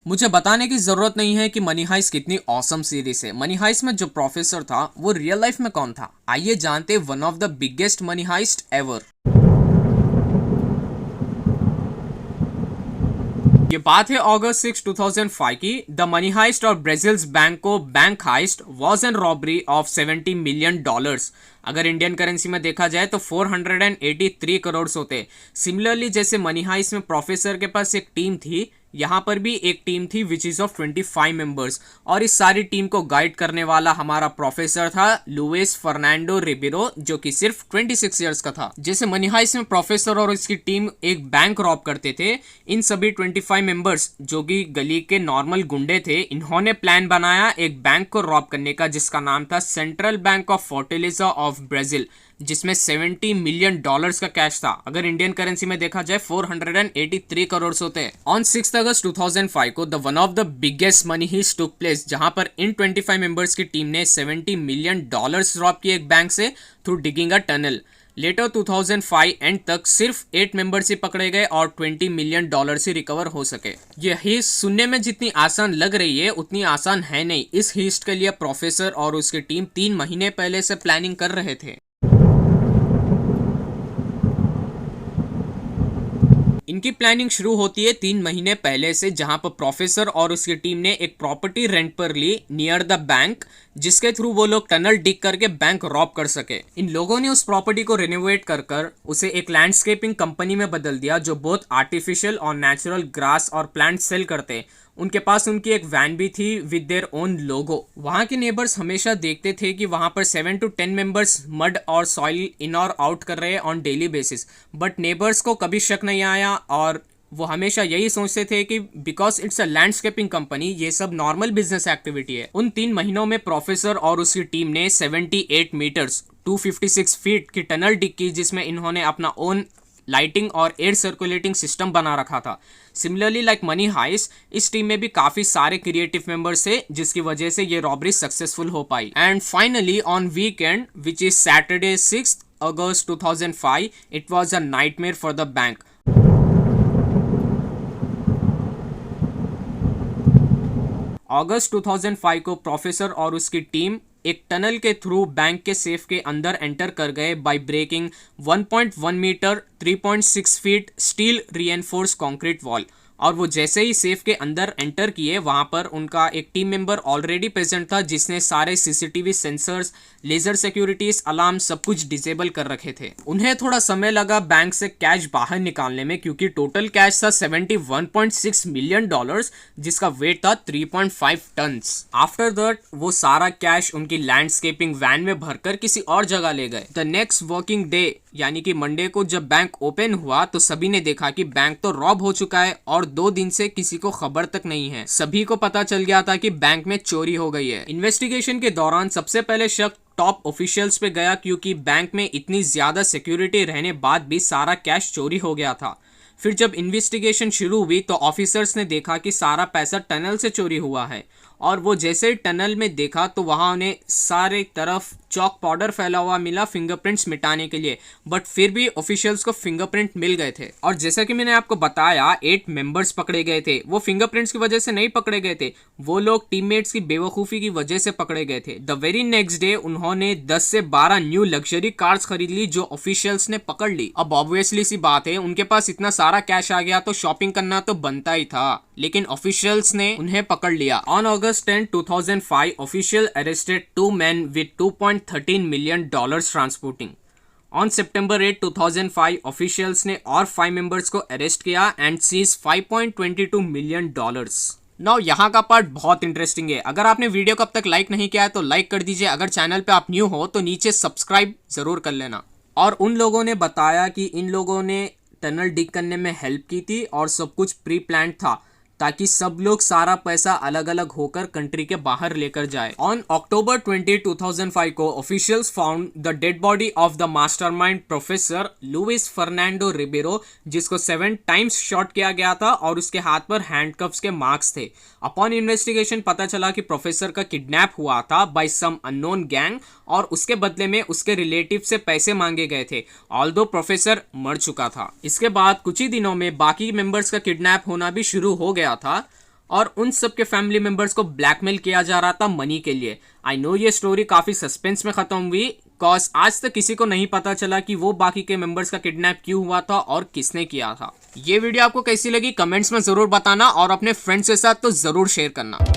मुझे बताने की जरूरत नहीं है कि मनी हाइस्ट कितनी ऑसम सीरीज है। मनी हाइस्ट में जो प्रोफेसर था वो रियल लाइफ में कौन था, आइए जानते one of the biggest money highest ever. ये बात है अगस्त 6 2005 की। द मनी हाइस्ट और ब्राजील्स बैंक को bank heist was an robbery of $70 million. अगर इंडियन करेंसी में देखा जाए तो 483 करोड़ होते। सिमिलरली जैसे मनी हाइस्ट में प्रोफेसर के पास एक टीम थी, यहाँ पर भी एक टीम थी विच इज ऑफ 25 मेंबर्स, और इस सारी टीम को गाइड करने वाला हमारा प्रोफेसर था लुइस फर्नांडो रिबेरो, जो कि सिर्फ 26 इयर्स का था। जैसे मनी हाइस्ट में प्रोफेसर और इसकी टीम एक बैंक रॉब करते थे, इन सभी 25 मेंबर्स जो कि गली के नॉर्मल गुंडे थे, इन्होंने प्लान बनाया एक बैंक को रॉब करने का जिसका नाम था central bank of Fortaleza of Brazil, जिसमें $70 मिलियन का कैश था। अगर इंडियन करेंसी में देखा जाए 483 करोड़ होते हैं। ऑन 6 अगस्त 2005 को the one of the biggest money heist took place, जहां पर इन 25 मेंबर्स की टीम ने $70 मिलियन रॉब किए एक बैंक से through digging a tunnel. Later 2005 end तक सिर्फ 8 मेंबर्स ही पकड़े गए और $20 मिलियन ही रिकवर हो सके। यह हीस्ट सुनने में जितनी आसान लग रही है उतनी आसान है नहीं। इस हीस्ट के लिए प्रोफेसर और उसकी टीम 3 महीने पहले से प्लानिंग कर रहे थे। इनकी प्लानिंग शुरू होती है 3 महीने पहले से, जहां पर प्रोफेसर और उसकी टीम ने एक प्रॉपर्टी रेंट पर ली नियर द बैंक, जिसके थ्रू वो लोग टनल डिग करके बैंक रॉब कर सके। इन लोगों ने उस प्रॉपर्टी को रिनोवेट कर उसे एक लैंडस्केपिंग कंपनी में बदल दिया जो बहुत आर्टिफिशियल और नेचुरल ग्रास और प्लांट सेल करते। उनके पास उनकी एक वैन भी थी विद देयर ओन लोगो। वहां के नेबर्स हमेशा देखते थे कि वहां पर 7 to 10 मेंबर्स मड और सॉइल इन और आउट कर रहे हैं on daily basis, but neighbours को कभी शक नहीं आया और वो हमेशा यही सोचते थे कि because it's a landscaping company, ये सब नॉर्मल बिजनेस एक्टिविटी है। उन 3 महीनों में प्रोफेसर और उसकी टीम ने 78 मीटर्स 256 फीट की टनल डिग की, जिसमें इन्होंने अपना ओन लाइटिंग और एयर सर्कुलेटिंग सिस्टम बना रखा था। सिमिलरली लाइक मनी हाइस्ट, इस टीम में भी काफी सारे क्रिएटिव मेंबर्स थे जिसकी वजह से ये रॉबरी सक्सेसफुल हो पाई। And finally on weekend which is Saturday 6 August 2005, it was a nightmare for the bank. अगस्त 2005 को प्रोफेसर और उसकी टीम एक टनल के थ्रू बैंक के सेफ के अंदर एंटर कर गए by breaking 1.1 metre 3.6 feet steel reinforce concrete wall. और वो जैसे ही सेफ के अंदर एंटर किए, वहां पर उनका एक टीम मेंबर ऑलरेडी प्रेजेंट था जिसने सारे CCTV sensors, laser securities, alarm सब कुछ डिसेबल कर रखे थे। उन्हें थोड़ा समय लगा बैंक से कैश बाहर निकालने में, क्योंकि टोटल कैश था $71.6 मिलियन, जिसका वेट था 3.5 टन। आफ्टर दैट वो सारा कैश उनकी लैंडस्केपिंग वैन में भरकर किसी और जगह ले गए। द नेक्स्ट वर्किंग डे यानी कि मंडे को जब बैंक ओपन हुआ तो सभी ने देखा कि बैंक तो रॉब हो चुका है और 2 दिन से किसी को खबर तक नहीं है। सभी को पता चल गया था कि बैंक में चोरी हो गई है। इन्वेस्टिगेशन के दौरान सबसे पहले शक टॉप ऑफिशियल्स पे गया, क्योंकि बैंक में इतनी ज्यादा सिक्योरिटी रहने बाद भी सारा कैश चोरी हो गया था। फिर जब इन्वेस्टिगेशन शुरू हुई तो ऑफिसर्स ने देखा कि सारा पैसा टनल से चोरी हुआ है, और वो जैसे ही टनल में देखा तो वहां उन्हें सारे तरफ चॉक पाउडर फैला हुआ मिला फिंगरप्रिंट्स मिटाने के लिए, बट फिर भी ऑफिशियल्स को फिंगरप्रिंट मिल गए थे। और जैसा कि मैंने आपको बताया 8 मेंबर्स पकड़े गए थे। वो फिंगरप्रिंट्स की वजह से नहीं पकड़े गए थे, वो लोग टीममेट्स की बेवकूफ़ी की वजह से पकड़े गए थे। द वेरी नेक्स्ट डे उन्होंने 10 से 12 न्यू लग्जरी कार्स खरीद ली जो ऑफिशियल्स ने पकड़ ली। अब ऑब्वियसली सी बात है, उनके पास इतना सारा कैश आ गया तो शॉपिंग करना तो बनता ही था, लेकिन ऑफिशियल्स ने उन्हें पकड़ लिया। On August 10, 2005, official arrested 2 men with $2.13 million transporting. On September 8, 2005, officials ने और 5 members को अरेस्ट किया and seized $5.22 million. नाउ यहाँ का पार्ट बहुत इंटरेस्टिंग है। अगर आपने वीडियो को अब तक लाइक नहीं किया है तो लाइक कर दीजिए। अगर चैनल पे आप न्यू हो तो नीचे सब्सक्राइब जरूर कर लेना। और उन लोगों ने बताया कि इन लोगों ने टनल डिग करने में हेल्प की थी और सब कुछ प्री प्लान था ताकि सब लोग सारा पैसा अलग अलग होकर कंट्री के बाहर लेकर जाए। ऑन अक्टूबर 20, 2005 को officials found the dead body of the mastermind professor Luis Fernando Ribeiro, जिसको 7 टाइम्स शॉट किया गया था और उसके हाथ पर हैंडकफ्स के मार्क्स थे। अपॉन इन्वेस्टिगेशन पता चला कि प्रोफेसर का किडनैप हुआ था बाय सम अननोन गैंग और उसके बदले में उसके रिलेटिव से पैसे मांगे गए थे, ऑल्दो प्रोफेसर मर चुका था। इसके बाद कुछ ही दिनों में बाकी मेंबर्स का किडनैप होना भी शुरू हो गया था। और उन सब के फैमिली मेंबर्स को ब्लैकमेल किया जा रहा था मनी के लिए। आई नो ये स्टोरी काफी सस्पेंस में खत्म हुई, कॉज आज तक किसी को नहीं पता चला कि वो बाकी के मेंबर्स का किडनैप क्यों हुआ था और किसने किया था। ये वीडियो आपको कैसी लगी कमेंट्स में जरूर बताना और अपने फ्रेंड्स के साथ तो जरूर शेयर करना।